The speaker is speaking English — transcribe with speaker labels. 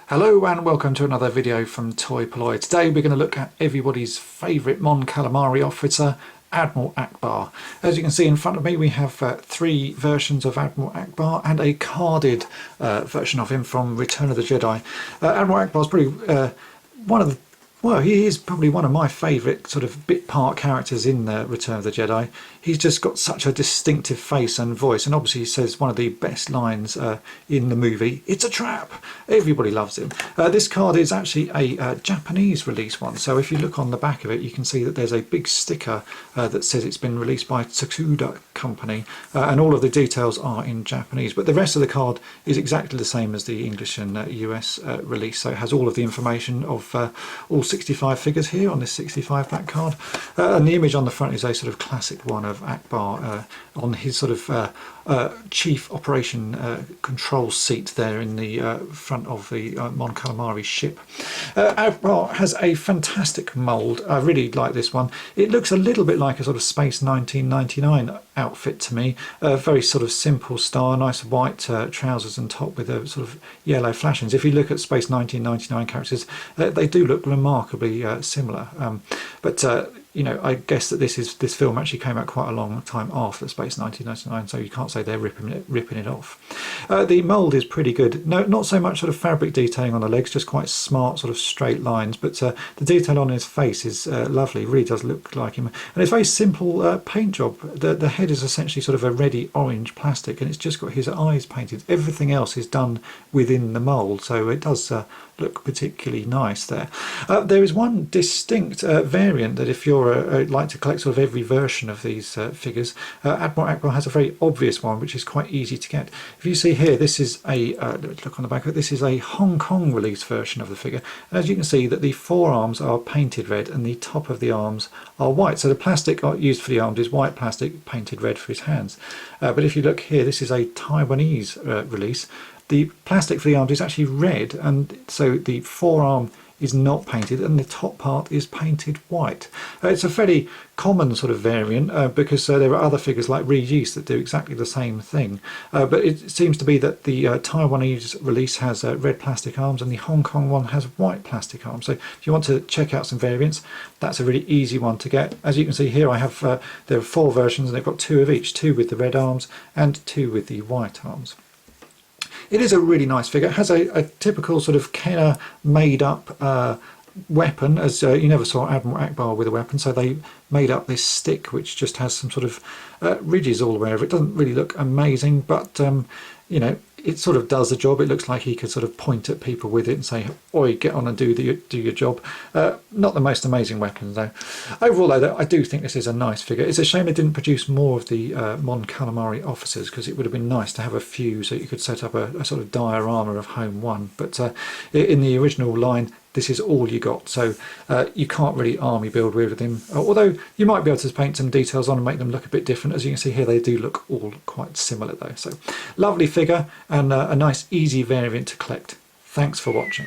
Speaker 1: Hello and welcome to another video from toy-polloi. Today we're going to look at everybody's favourite Mon Calamari officer, Admiral Ackbar. As you can see in front of me, we have three versions of Admiral Ackbar and a carded version of him from Return of the Jedi. Admiral Ackbar is probably he is probably one of my favourite sort of bit part characters in Return of the Jedi. He's just got such a distinctive face and voice, and obviously he says one of the best lines in the movie, "It's a trap!" Everybody loves him. This card is actually a Japanese release one, so if you look on the back of it you can see that there's a big sticker that says it's been released by Tsukuda Company, and all of the details are in Japanese, but the rest of the card is exactly the same as the English and US release, so it has all of the information of all 65 figures here on this 65 back card, and the image on the front is a sort of classic one of Ackbar on his sort of chief operation control seat there in the front of the Mon Calamari ship. Ackbar has a fantastic mould. I really like this one. It looks a little bit like a sort of Space 1999 outfit to me. A very sort of simple style, nice white trousers and top with a sort of yellow flashings. If you look at Space 1999 characters, they do look remarkably similar. But you know, I guess that this film actually came out quite a long time after Space 1999, so you can't say they're ripping it off. The mould is pretty good. No, not so much sort of fabric detailing on the legs, just quite smart sort of straight lines, but the detail on his face is lovely. It really does look like him, and it's a very simple paint job. The head is essentially sort of a reddy orange plastic, and it's just got his eyes painted. Everything else is done within the mould, so it does look particularly nice there. There is one distinct variant that if you're like to collect sort of every version of these figures, Admiral Ackbar has a very obvious one which is quite easy to get. If you see here, this is a let's look on the back of it. This is a Hong Kong release version of the figure, and as you can see that the forearms are painted red and the top of the arms are white, so the plastic used for the arms is white plastic painted red for his hands. But if you look here, this is a Taiwanese release. The plastic for the arms is actually red, and so the forearm is not painted and the top part is painted white. It's a fairly common sort of variant because there are other figures like Regis that do exactly the same thing, but it seems to be that the Taiwanese release has red plastic arms and the Hong Kong one has white plastic arms. So if you want to check out some variants, that's a really easy one to get. As you can see here, I have there are four versions and they've got two of each, two with the red arms and two with the white arms. It is a really nice figure. It has a typical sort of Kenner made up weapon, as you never saw Admiral Ackbar with a weapon, so they made up this stick which just has some sort of ridges all the way over. It doesn't really look amazing, but you know, it sort of does the job. It looks like he could sort of point at people with it and say, "Oi, get on and do your job." Not the most amazing weapon though. Overall though, I do think this is a nice figure. It's a shame they didn't produce more of the Mon Calamari officers, because it would have been nice to have a few so you could set up a sort of diorama of Home 1. But in the original line, this is all you got, so you can't really army build with him, although you might be able to paint some details on and make them look a bit different. As you can see here, they do look all quite similar though. So lovely figure and a nice easy variant to collect. Thanks for watching.